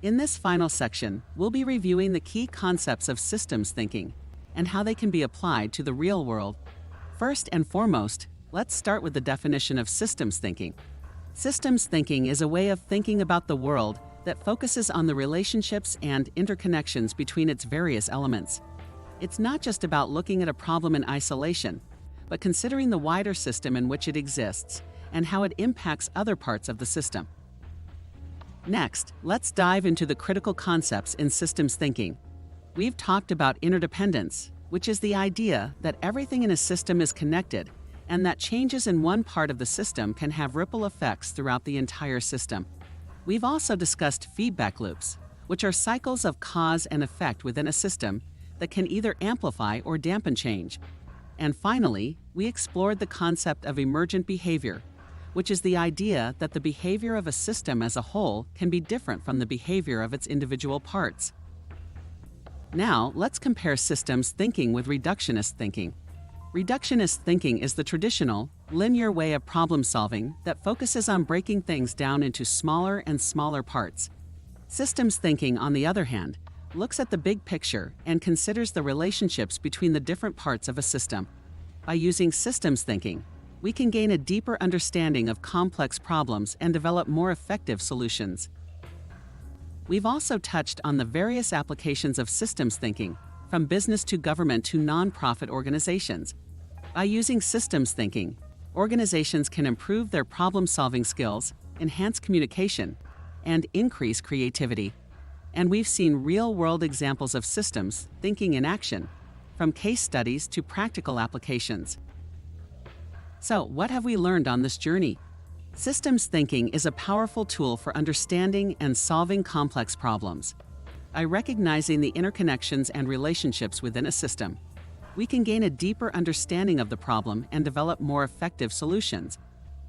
In this final section, we'll be reviewing the key concepts of systems thinking and how they can be applied to the real world. First and foremost, let's start with the definition of systems thinking. Systems thinking is a way of thinking about the world that focuses on the relationships and interconnections between its various elements. It's not just about looking at a problem in isolation, but considering the wider system in which it exists and how it impacts other parts of the system. Next, let's dive into the critical concepts in systems thinking. We've talked about interdependence, which is the idea that everything in a system is connected and that changes in one part of the system can have ripple effects throughout the entire system. We've also discussed feedback loops, which are cycles of cause and effect within a system that can either amplify or dampen change. And finally, we explored the concept of emergent behavior, which is the idea that the behavior of a system as a whole can be different from the behavior of its individual parts. Now, let's compare systems thinking with reductionist thinking. Reductionist thinking is the traditional, linear way of problem solving that focuses on breaking things down into smaller and smaller parts. Systems thinking, on the other hand, looks at the big picture and considers the relationships between the different parts of a system. By using systems thinking, we can gain a deeper understanding of complex problems and develop more effective solutions. We've also touched on the various applications of systems thinking, from business to government to nonprofit organizations. By using systems thinking, organizations can improve their problem-solving skills, enhance communication, and increase creativity. And we've seen real-world examples of systems thinking in action, from case studies to practical applications. So, what have we learned on this journey? Systems thinking is a powerful tool for understanding and solving complex problems. By recognizing the interconnections and relationships within a system, we can gain a deeper understanding of the problem and develop more effective solutions.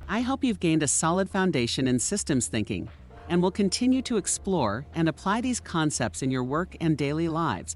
I hope you've gained a solid foundation in systems thinking and will continue to explore and apply these concepts in your work and daily lives.